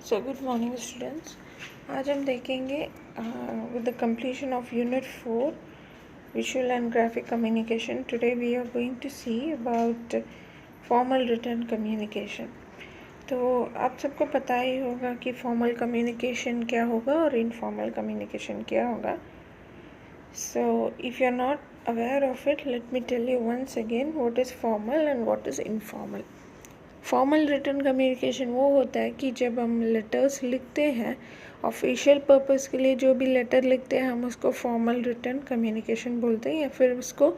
So good morning students. आज हम देखेंगे with the completion of Unit 4 Visual and Graphic Communication. Today we are going to see about formal written communication. तो आप सबको पता ही होगा कि फॉर्मल कम्युनिकेशन क्या होगा और इनफॉर्मल कम्युनिकेशन क्या होगा. So if you are not aware of it, let me tell you once again what is formal and what is informal. Formal written communication वो होता है कि जब हम लेटर्स लिखते हैं ऑफिशियल पर्पस के लिए, जो भी लेटर लिखते हैं हम उसको फॉर्मल रिटन कम्युनिकेशन बोलते हैं या फिर उसको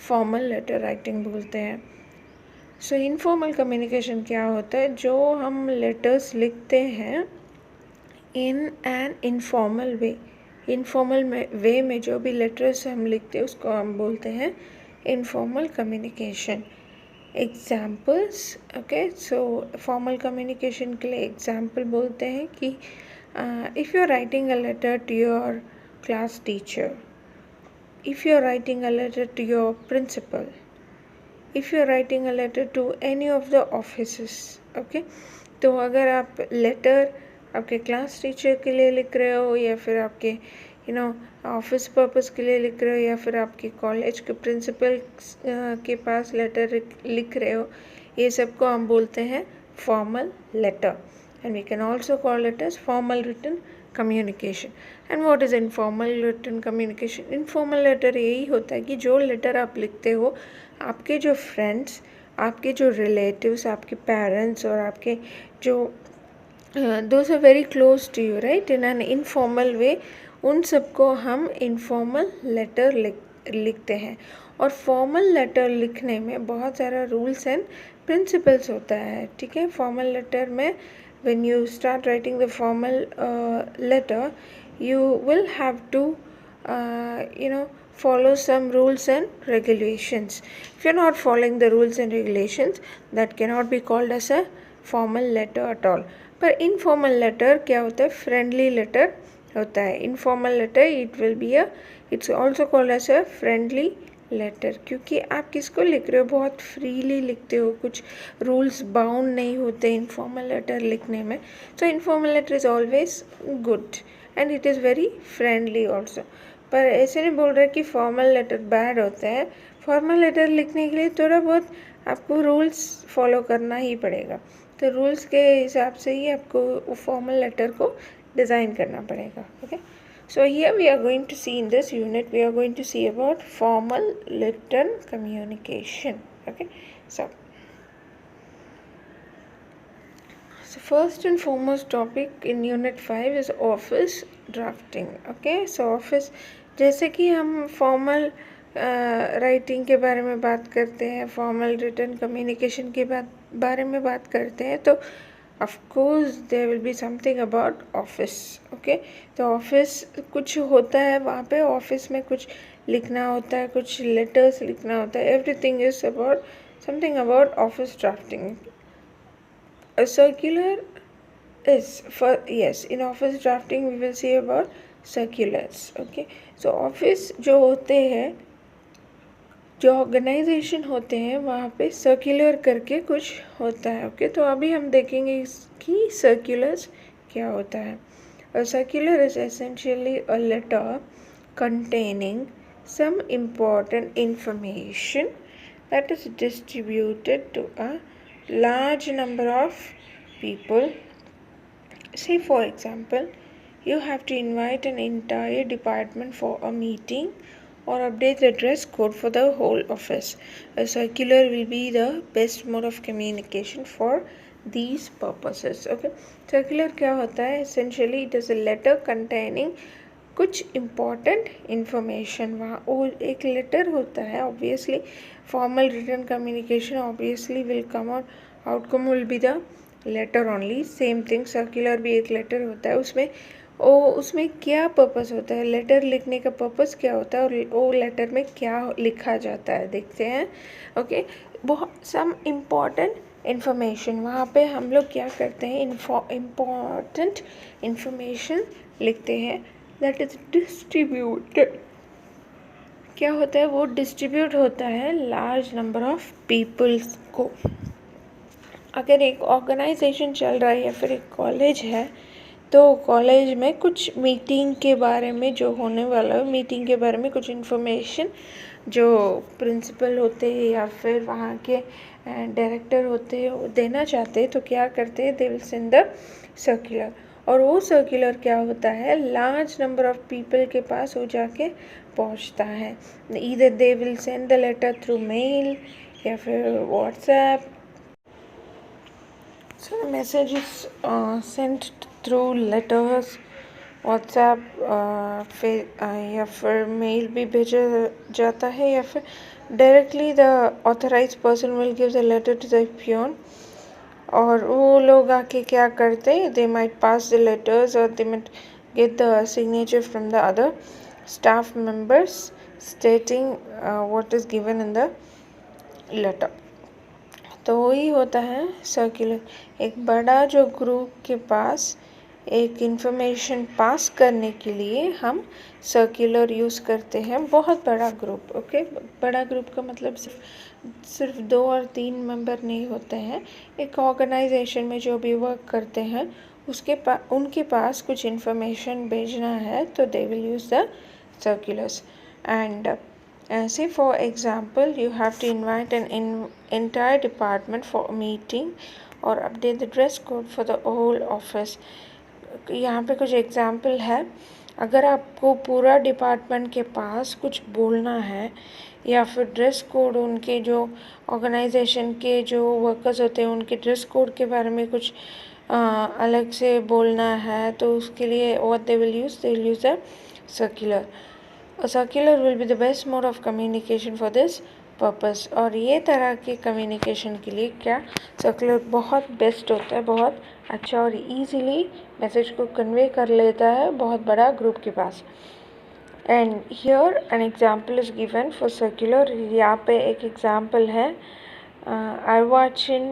फॉर्मल लेटर राइटिंग बोलते हैं. सो इनफॉर्मल कम्युनिकेशन क्या होता है? जो हम लेटर्स लिखते हैं इन एन इनफॉर्मल वे, इनफॉर्मल वे में जो भी लेटर्स हम लिखते हैं उसको हम बोलते हैं informal communication. Examples. Okay, so formal communication के लिए एग्जाम्पल बोलते हैं कि if you are writing a letter to your class teacher, if you are writing a letter to your principal, if you are writing a letter to any of the offices. Okay, तो अगर आप letter आपके class teacher के लिए लिख रहे हो या फिर आपके ऑफिस पर्पस के लिए लिख रहे हो या फिर आपके कॉलेज के प्रिंसिपल के पास लेटर लिख रहे हो, ये सबको हम बोलते हैं formal letter. And we can also call it as formal written communication. And what is informal written communication? Informal letter यही होता है कि जो लेटर आप लिखते हो आपके जो फ्रेंड्स, आपके जो रिलेटिव्स, आपके पेरेंट्स और आपके जो those are very close to you, right, in an informal way, उन सबको हम इनफॉर्मल लेटर लिखते हैं. और फॉर्मल लेटर लिखने में बहुत सारा रूल्स एंड प्रिंसिपल्स होता है. ठीक है, फॉर्मल लेटर में when you start writing the formal letter you will have to follow some rules and regulations. If you're not following the rules and regulations, that cannot be called as a formal letter at all. पर informal letter क्या होता है? Friendly letter होता है. Informal letter it's also called as a friendly letter, क्योंकि आप किसको लिख रहे हो बहुत फ्रीली लिखते हो, कुछ रूल्स बाउंड नहीं होते इनफॉर्मल लेटर लिखने में. So informal letter is always good and it is very friendly also. पर ऐसे नहीं बोल रहे कि फॉर्मल लेटर बैड होता है. फॉर्मल लेटर लिखने के लिए थोड़ा बहुत आपको रूल्स फॉलो करना ही पड़ेगा. तो रूल्स के हिसाब से ही आपको फॉर्मल लेटर को डिज़ाइन करना पड़ेगा. Okay, so here we are going to see in this unit, we are going to see about formal written communication. Okay, so first and foremost topic in unit 5 is office drafting. Okay, so office, जैसे कि हम formal writing के बारे में बात करते हैं, formal written communication के बारे में बात करते हैं, तो of course there will be something about office. okay, तो ऑफिस कुछ होता है, वहाँ पे ऑफिस में कुछ लिखना होता है, कुछ लेटर्स लिखना होता है. everything is about something about office drafting. A circular is for, yes, in office drafting we will see about circulars. okay, so office जो होते हैं, जो ऑर्गेनाइजेशन होते हैं, वहाँ पे सर्कुलर करके कुछ होता है. ओके, तो अभी हम देखेंगे कि सर्कुलर्स क्या होता है. A circular is essentially a letter containing some important information that is distributed to a large number of people. Say for example, you have to invite an entire department for a meeting or update the dress code for the whole office. A circular will be the best mode of communication for these purposes. Okay, circular क्या होता है? Essentially it is a letter containing कुछ important information. वहाँ और एक letter होता है. Obviously formal written communication obviously will come out, outcome will be the letter only. same thing, circular भी एक letter होता है. उसमें क्या पर्पस होता है, लेटर लिखने का पर्पस क्या होता है और वो लेटर में क्या लिखा जाता है, देखते हैं. ओके, बहुत सम इम्पॉर्टेंट इन्फॉर्मेशन, वहाँ पे हम लोग क्या करते हैं, इम्पॉर्टेंट इन्फॉर्मेशन लिखते हैं. That is distributed. क्या होता है? वो डिस्ट्रीब्यूट होता है लार्ज नंबर ऑफ पीपल्स को. अगर एक ऑर्गेनाइजेशन चल रहा है या फिर एक कॉलेज है, तो कॉलेज में कुछ मीटिंग के बारे में जो होने वाला है, मीटिंग के बारे में कुछ इन्फॉर्मेशन जो प्रिंसिपल होते हैं या फिर वहाँ के डायरेक्टर होते हैं वो देना चाहते हैं, तो क्या करते हैं, दे विल सेंड द सर्कुलर। और वो सर्कुलर क्या होता है, लार्ज नंबर ऑफ पीपल के पास वो जाके पहुँचता है। Either they will send the letter through mail या फिर WhatsApp. So the message is sent through letters, WhatsApp, या फिर मेल भी भेजा जाता है, या फिर directly the authorize person will give the letter to the peon. और वो लोग आके क्या करते हैं, they might pass the letters और they might get the signature from the other staff members stating what is given in the letter। तो वही होता है सर्कुलर। एक बड़ा जो ग्रुप के पास एक इंफॉर्मेशन पास करने के लिए हम सर्कुलर यूज़ करते हैं। बहुत बड़ा ग्रुप, ओके, बड़ा ग्रुप का मतलब सिर्फ 2 और 3 मेंबर नहीं होते हैं। एक ऑर्गेनाइजेशन में जो भी वर्क करते हैं उनके पास कुछ इन्फॉर्मेशन भेजना है, तो they will use the circulars। And say for example, you have to invite an entire department for a meeting or update the dress code for the whole office। यहाँ पे कुछ एग्जाम्पल है। अगर आपको पूरा डिपार्टमेंट के पास कुछ बोलना है या फिर ड्रेस कोड, उनके जो ऑर्गेनाइजेशन के जो वर्कर्स होते हैं उनके ड्रेस कोड के बारे में कुछ अलग से बोलना है, तो उसके लिए what they will use a circular। A circular will be the best mode of communication for this purpose। और ये तरह के कम्युनिकेशन के लिए क्या सर्कुलर बहुत बेस्ट होता है, बहुत अच्छा और इजीली मैसेज को कन्वे कर लेता है बहुत बड़ा ग्रुप के पास। And here an example is given for circular. यहाँ पे एक एग्जाम्पल है अर्वाचीन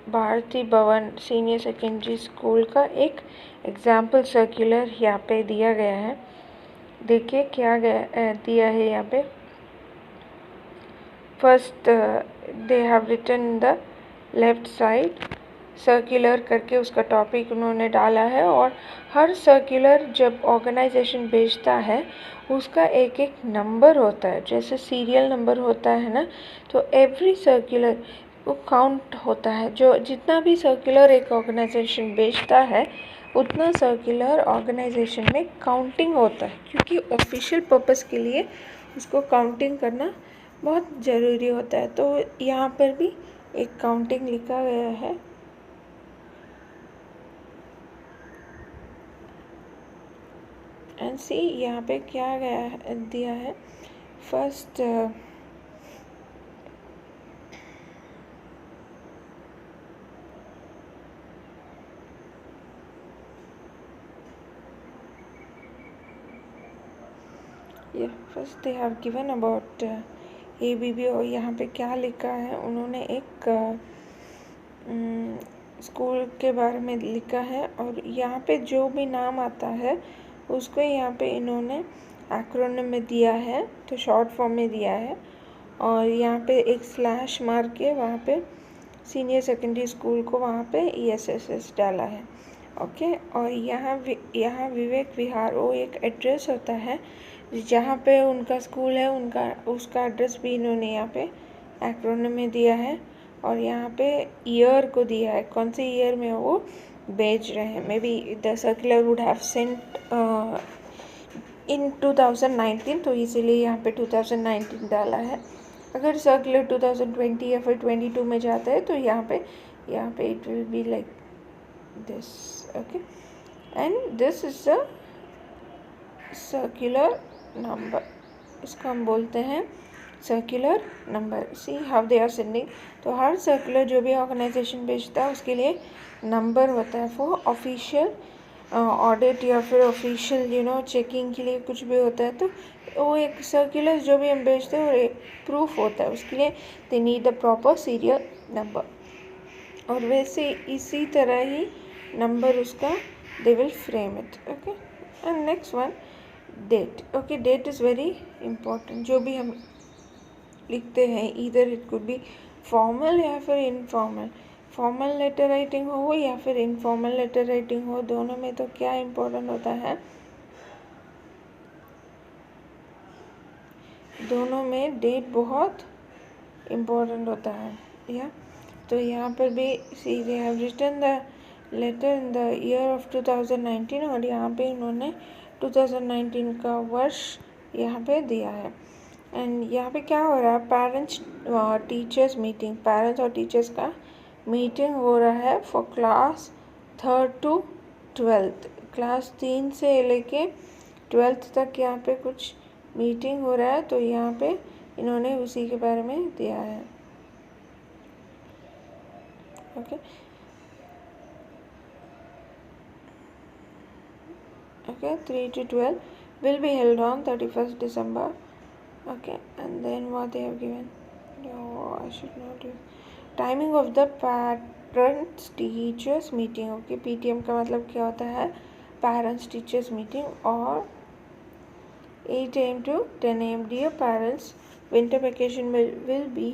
भारती भवन सीनियर सेकेंडरी स्कूल का एक एग्जाम्पल सर्कुलर यहाँ पे दिया गया है। देखिए क्या दिया है यहाँ पे। First they have written the left side circular करके उसका टॉपिक उन्होंने डाला है। और हर सर्कुलर जब ऑर्गेनाइजेशन भेजता है उसका एक एक नंबर होता है, जैसे सीरियल नंबर होता है ना, तो एवरी सर्कुलर वो काउंट होता है। जो जितना भी सर्कुलर एक ऑर्गेनाइजेशन भेजता है उतना सर्कुलर ऑर्गेनाइजेशन में काउंटिंग होता है, क्योंकि ऑफिशियल पर्पस के लिए उसको काउंटिंग करना बहुत ज़रूरी होता है। तो यहाँ पर भी एक काउंटिंग लिखा गया है। एंड सी यहाँ पे क्या गया दिया है। First first they have given about ABB। और यहाँ पे क्या लिखा है, उन्होंने एक स्कूल के बारे में लिखा है और यहाँ पे जो भी नाम आता है उसको यहाँ पे इन्होंने एक्रोनिम में दिया है, तो शॉर्ट फॉर्म में दिया है। और यहाँ पे एक स्लैश मार के वहाँ पे सीनियर सेकेंडरी स्कूल को वहाँ पे ESSS डाला है, ओके। और यहाँ विवेक विहार वो एक एड्रेस होता है जहाँ पे उनका स्कूल है, उसका एड्रेस भी इन्होंने यहाँ पे एक्रोनिम में दिया है। और यहाँ पे ईयर को दिया है, कौन से ईयर में वो भेज रहे हैं। Maybe the circular would have sent in 2019, तो इसीलिए यहाँ पे 2019 डाला है। अगर सर्कुलर 2020 या फिर 22 में जाता है तो यहाँ पे it will be like this, okay. And this is a circular number, इसको हम बोलते हैं circular number. See how they are sending. तो हर सर्कुलर जो भी ऑर्गेनाइजेशन भेजता है उसके लिए नंबर होता है। फॉर ऑफिशियल ऑडिट या फिर ऑफिशियल चेकिंग के लिए कुछ भी होता है, तो वो एक सर्कुलर जो भी हम भेजते हैं वो एक प्रूफ होता है, उसके लिए they need the proper serial number. और वैसे इसी तरह ही नंबर उसका they will frame it, okay. And next one date, okay. Date is very important. जो भी हम लिखते हैं either it could be formal या फिर इनफॉर्मल। फॉर्मल लेटर राइटिंग हो या फिर इनफॉर्मल लेटर राइटिंग हो, दोनों में तो क्या इम्पोर्टेंट होता है, दोनों में डेट बहुत इम्पोर्टेंट होता है। या तो यहाँ पर भी see they have written the letter in the year of 2019 और यहाँ पे इन्होंने 2019 का वर्ष यहाँ पे दिया है। एंड यहाँ पे क्या हो रहा है, पेरेंट्स टीचर्स मीटिंग, पेरेंट्स और टीचर्स का मीटिंग हो रहा है for class 3rd to 12th, class 3 से लेके 12th तक यहाँ पे कुछ मीटिंग हो रहा है, तो यहाँ पे इन्होंने उसी के बारे में दिया है। Okay okay 3 to 12 will be held on 31st December. Okay, and then what they have given, oh, I should not do timing of the parents teachers meeting. Okay, PTM का मतलब क्या होता है, parents teachers meeting, और 8 AM to 10 AM. Dear parents, winter vacation will be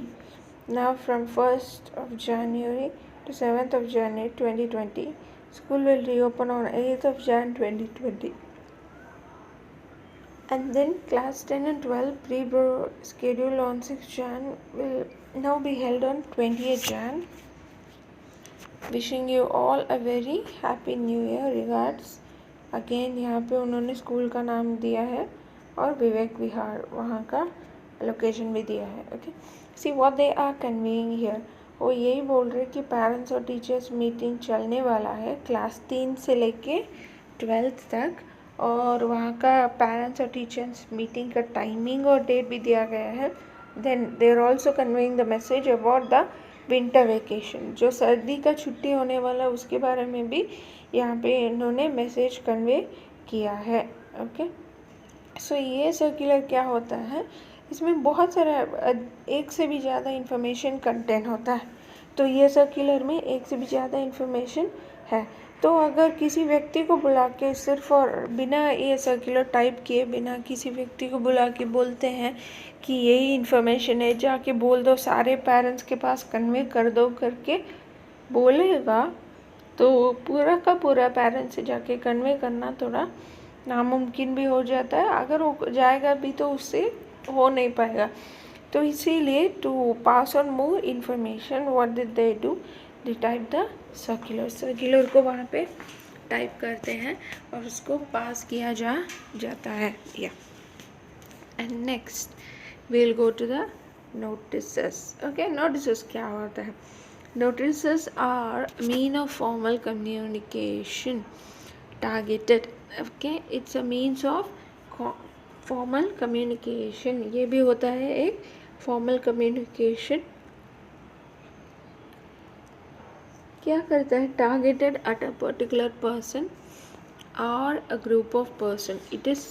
now from 1st of January to 7th of January 2020. School will reopen on 8th of Jan 2020. And then class 10 and 12 pre-board schedule on 6th Jan will now be held on 20th Jan. Wishing you all a very happy new year. Regards. Again यहाँ पे उन्होंने school का नाम दिया है और विवेक विहार वहाँ का लोकेशन भी दिया है। Okay, see what they are conveying here, वो यही बोल रहे कि पेरेंट्स और टीचर्स मीटिंग चलने वाला है क्लास 3 से लेके 12th तक, और वहाँ का पेरेंट्स और टीचर्स मीटिंग का टाइमिंग और डेट भी दिया गया है। Then they are also conveying the message about the winter vacation, जो सर्दी का छुट्टी होने वाला उसके बारे में भी यहाँ पे इन्होंने मैसेज कन्वे किया है। ओके, सो ये सर्कुलर क्या होता है, इसमें बहुत सारा एक से भी ज़्यादा इन्फॉर्मेशन कंटेंट होता है, तो ये सर्कुलर में एक से भी ज़्यादा इन्फॉर्मेशन है। तो अगर किसी व्यक्ति को बुला के सिर्फ और बिना ये सर्कुलर टाइप किए बिना किसी व्यक्ति को बुला के बोलते हैं कि यही इन्फॉर्मेशन है, जाके बोल दो, सारे पेरेंट्स के पास कन्वे कर दो करके बोलेगा, तो पूरा का पूरा पेरेंट्स से जाके कन्वे करना थोड़ा नामुमकिन भी हो जाता है। अगर वो जाएगा भी तो उससे हो नहीं पाएगा। तो इसीलिए to pass on more information what did they do, they type the circular को वहाँ पे टाइप करते हैं और उसको पास किया जाता है। या and next we'll go to the notices. Okay, notices क्या होता है, notices are mean of formal communication targeted. Okay, it's a means of formal communication, ये भी होता है एक formal communication। क्या करता है, targeted at a particular person or a group of person. It is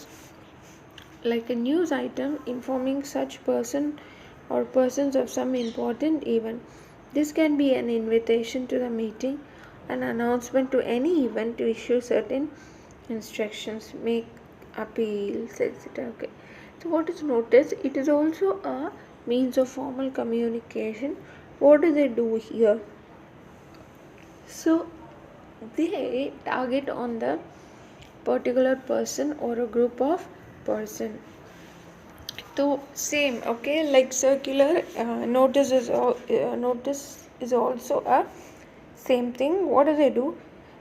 like a news item informing such person or persons of some important event. This can be an invitation to the meeting, an announcement to any event, to issue certain instructions, make appeals, etc. Okay, so what is notice? It is also a means of formal communication. What do they do here? So they target on the particular person or a group of person. तो same, okay, like circular notice is also a same thing. What do?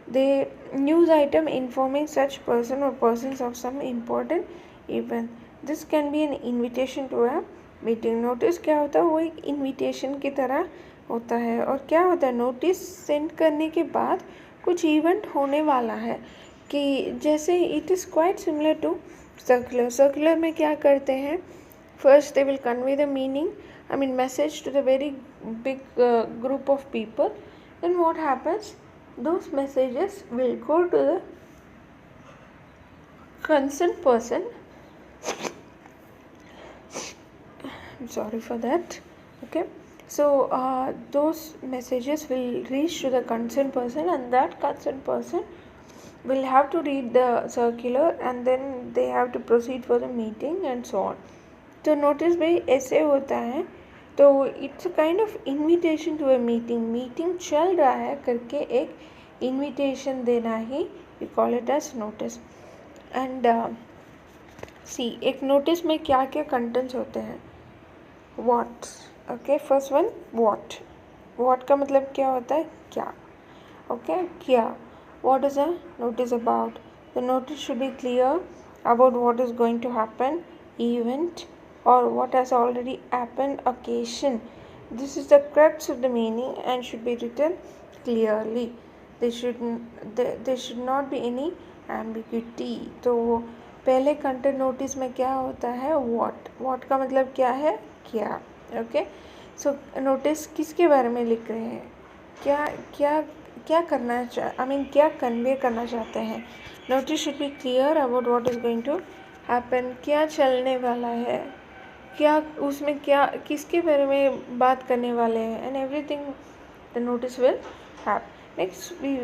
They news item informing such person or persons of some important event. This can be an invitation to a meeting. Notice क्या होता है, वो एक invitation की तरह होता है। और क्या होता है, नोटिस सेंड करने के बाद कुछ इवेंट होने वाला है, कि जैसे it is quite similar to circular में क्या करते हैं, first they will convey the meaning, I mean message to the very big group of people, then what happens, those messages will go to the concern person, sorry for that. Okay, so those messages will reach to the concerned person, and that concerned person will have to read the circular, and then they have to proceed for the meeting and so on. तो notice भाई ऐसे होता है तो it's a kind of invitation to a meeting चल रहा है करके एक इन्विटेशन देना ही we call it as notice. And see एक नोटिस में क्या क्या कंटेंट्स होते हैं। What, okay, first one what का मतलब क्या होता है, क्या, ओके, क्या। What is a notice about, the notice should be clear about what is going to happen, event, or what has already happened, occasion. This is the crux of the meaning and should be written clearly. There should not be any ambiguity. तो पहले content notice में क्या होता है, what का मतलब क्या है, क्या, ओके। सो नोटिस किसके बारे में लिख रहे हैं, क्या क्या क्या करना क्या कन्वे करना चाहते हैं। Notice should be clear about what is going to happen, क्या चलने वाला है, क्या उसमें क्या किसके बारे में बात करने वाले हैं, and everything the notice will have. Next we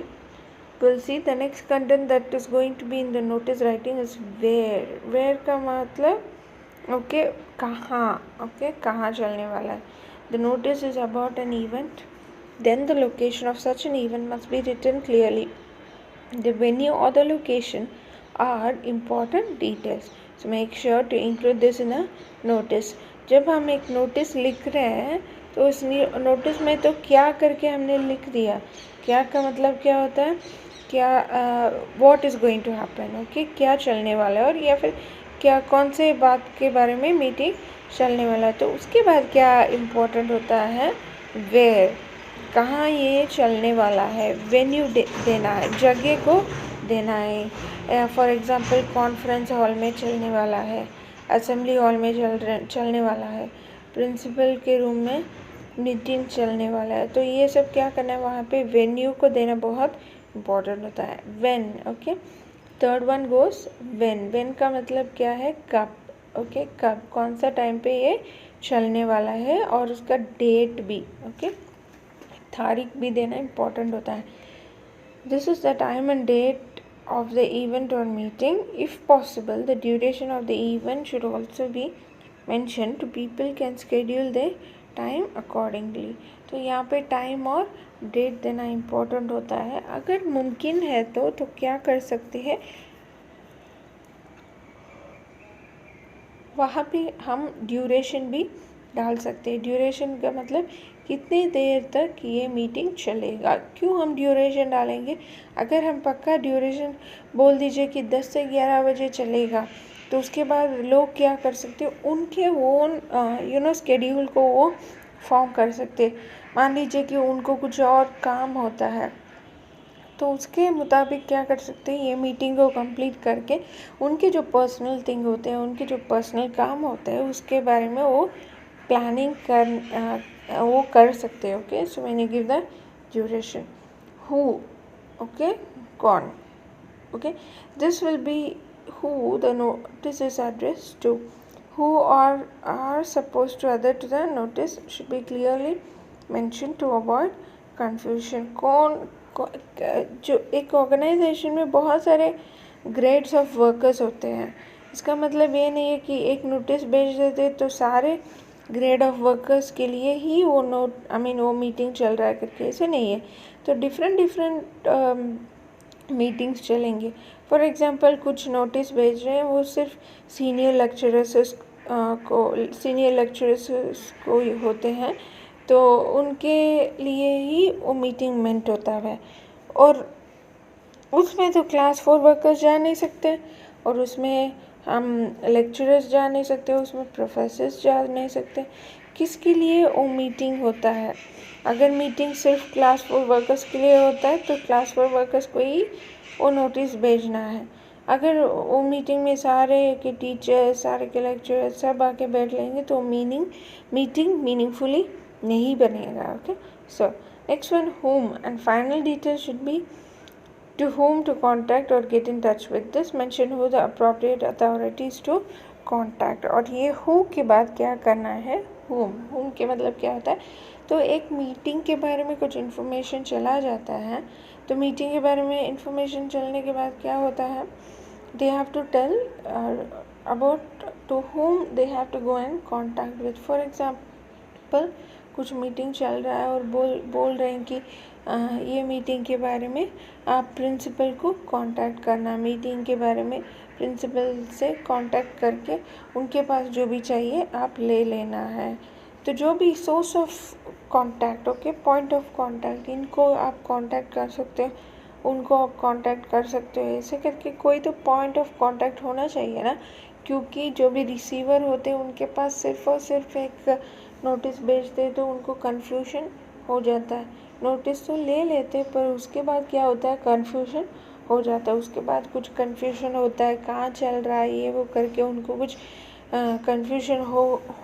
will see the next content that is going to be in the notice writing is where का मतलब ओके कहाँ, ओके कहाँ चलने वाला है। The notice is about an event, then the location of such an event must be written clearly. The venue or the location are important details, so make sure to include this in a notice. जब हम एक notice लिख रहे हैं तो उस notice में तो क्या करके हमने लिख दिया, क्या का मतलब क्या होता है, क्या what is going to happen, okay, क्या चलने वाला है, और या फिर क्या कौन से बात के बारे में मीटिंग चलने वाला है। तो उसके बाद क्या इम्पोर्टेंट होता है, वेयर, कहाँ ये चलने वाला है, वेन्यू देना है, जगह को देना है। फॉर एग्ज़ाम्पल कॉन्फ्रेंस हॉल में चलने वाला है, असेंबली हॉल में चलने वाला है, प्रिंसिपल के रूम में मीटिंग चलने वाला है। तो ये सब क्या करना है, वहाँ पे वेन्यू को देना बहुत इम्पोर्टेंट होता है। When, okay. Third one goes when का मतलब क्या है, कब, ओके, कब, कौन सा टाइम पे ये चलने वाला है, और उसका डेट भी, ओके, तारीख भी देना इम्पोर्टेंट होता है। This is the time and date of the event or meeting. If possible, the duration of the event should also be mentioned to people can schedule their time accordingly. तो यहाँ पे time और date देना important होता है। अगर मुमकिन है तो क्या कर सकते हैं, वहाँ पे हम ड्यूरेशन भी डाल सकते हैं। ड्यूरेशन का मतलब कितनी देर तक ये मीटिंग चलेगा। क्यों हम ड्यूरेशन डालेंगे, अगर हम पक्का ड्यूरेशन बोल दीजिए कि 10 से 11 बजे चलेगा, तो उसके बाद लोग क्या कर सकते हैं, उनके वो स्केड्यूल को वो फॉर्म कर सकते। मान लीजिए कि उनको कुछ और काम होता है, तो उसके मुताबिक क्या कर सकते हैं, ये मीटिंग को कंप्लीट करके उनके जो पर्सनल थिंग होते हैं, उनके जो पर्सनल काम होते हैं, उसके बारे में वो प्लानिंग वो कर सकते हैं। Okay, so when you give the duration, who, okay, कौन, okay, this will be who the notice is addressed to. Who are supposed to other to the notice should be clearly mentioned to avoid confusion. जो एक organisation में बहुत सारे grades of workers होते हैं, इसका मतलब ये नहीं है कि एक नोटिस भेज देते तो सारे ग्रेड ऑफ वर्कर्स के लिए ही वो वो मीटिंग चल रहा है करके, ऐसे नहीं है। तो डिफरेंट मीटिंग्स चलेंगे। फॉर एग्ज़ाम्पल कुछ नोटिस भेज रहे हैं, वो सिर्फ सीनियर लेक्चरर्स को होते हैं, तो उनके लिए ही वो मीटिंग मेंट होता है, और उसमें तो क्लास 4 वर्कर्स जा नहीं सकते, और उसमें हम लेक्चरर्स जा नहीं सकते, उसमें प्रोफेसर्स जा नहीं सकते। किसके लिए वो मीटिंग होता है? अगर मीटिंग सिर्फ क्लास 4 वर्कर्स के लिए होता है तो क्लास 4 वर्कर्स को ही वो नोटिस भेजना है। अगर वो मीटिंग में सारे के टीचर्स, सारे के लेक्चरर्स सब आके बैठ लेंगे तो मीटिंग मीनिंगफुली नहीं बनेगा। Okay, so next one, whom, and final details should be to whom to contact or get in touch with. This mention who the appropriate authorities to contact. और ये who के बाद क्या करना है, whom के मतलब क्या होता है, तो एक मीटिंग के बारे में कुछ इन्फॉर्मेशन चला जाता है, तो मीटिंग के बारे में इन्फॉर्मेशन चलने के बाद क्या होता है, they have to tell about to whom they have to go and contact with. For example, principal कुछ मीटिंग चल रहा है और बोल रहे हैं कि ये मीटिंग के बारे में आप प्रिंसिपल को कांटेक्ट करना, मीटिंग के बारे में प्रिंसिपल से कांटेक्ट करके उनके पास जो भी चाहिए आप ले लेना है। तो जो भी source of contact, okay, point of contact, इनको आप कांटेक्ट कर सकते हो, उनको आप कांटेक्ट कर सकते हो, ऐसे करके कोई तो पॉइंट ऑफ कांटेक्ट होना चाहिए ना, क्योंकि जो भी रिसीवर होते हैं उनके पास सिर्फ और सिर्फ एक नोटिस भेजते तो उनको कन्फ्यूजन हो जाता है। नोटिस तो ले लेते पर उसके बाद क्या होता है, कन्फ्यूजन हो जाता है। उसके बाद कुछ कन्फ्यूजन होता है, कहाँ चल रहा है ये वो करके उनको कुछ कन्फ्यूजन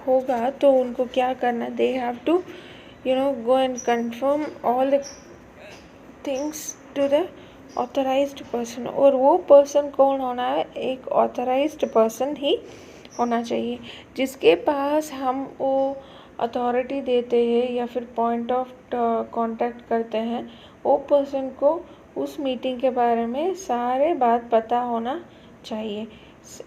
होगा तो उनको क्या करना, they have to go and confirm all the things to the authorised person. और वो पर्सन कौन होना है, एक ऑथराइज्ड पर्सन ही होना चाहिए, जिसके पास हम वो अथॉरिटी देते हैं या फिर पॉइंट ऑफ कांटेक्ट करते हैं, वो पर्सन को उस मीटिंग के बारे में सारे बात पता होना चाहिए।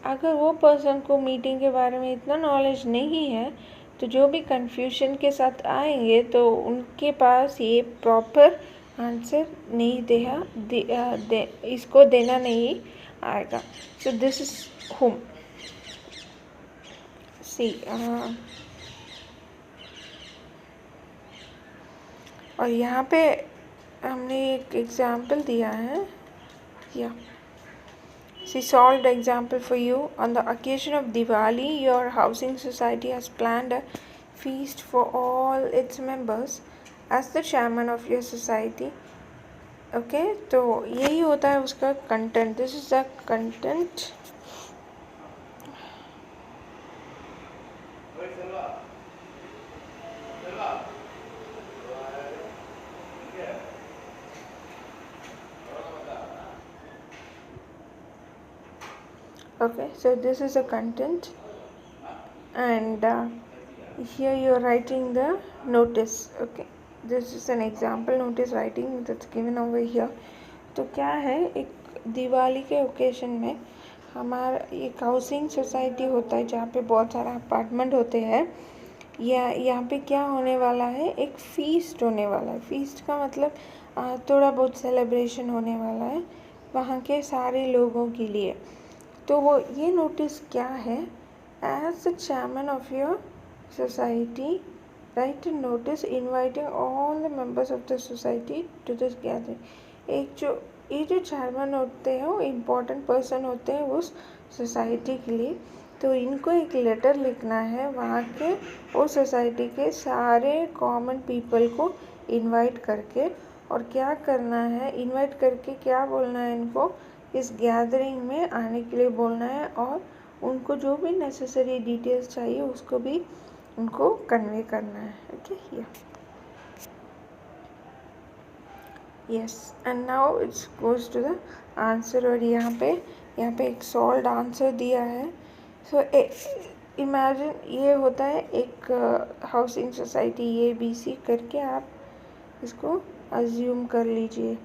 अगर वो पर्सन को मीटिंग के बारे में इतना नॉलेज नहीं है तो जो भी कन्फ्यूजन के साथ आएंगे तो उनके पास ये प्रॉपर आंसर नहीं इसको देना नहीं आएगा। सो दिस इज होम सी। और यहाँ पे हमने एक एग्जाम्पल दिया है, या See, solved example for you. On the occasion of Diwali, your housing society has planned a feast for all its members. As the chairman of your society, okay, तो यही होता है उसका content. This is the content. Okay, so this is the content, and here you are writing the notice. Okay, this is an example notice writing that's given over here. तो क्या है, एक दिवाली के ओकेशन में हमारा एक हाउसिंग सोसाइटी होता है जहाँ पे बहुत सारा अपार्टमेंट होते हैं। यहाँ पे क्या होने वाला है, एक फीस्ट होने वाला है। फीस्ट का मतलब थोड़ा बहुत सेलिब्रेशन होने वाला है वहाँ के सारे लोगों के लिए। तो वो ये नोटिस क्या है, as the chairman of your society write notice inviting all the members of the society to this gathering. ये जो चेयरमैन होते हैं वो इम्पोर्टेंट पर्सन होते हैं उस सोसाइटी के लिए, तो इनको एक लेटर लिखना है वहाँ के उस सोसाइटी के सारे कॉमन पीपल को इनवाइट करके। और क्या करना है, इनवाइट करके क्या बोलना है, इनको इस गैदरिंग में आने के लिए बोलना है और उनको जो भी नेसेसरी डिटेल्स चाहिए उसको भी उनको कन्वे करना है। Okay, yes, and now it's goes to the answer. और यहाँ पे एक सॉल्व्ड आंसर दिया है। सो इमेजिन ये होता है एक हाउसिंग सोसाइटी ABC करके आप इसको अज्यूम कर लीजिए,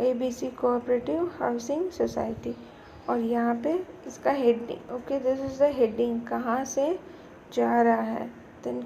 ABC कोऑपरेटिव हाउसिंग सोसाइटी। और यहाँ पे इसका heading, okay, this is the heading, कहाँ से जा रहा है, देन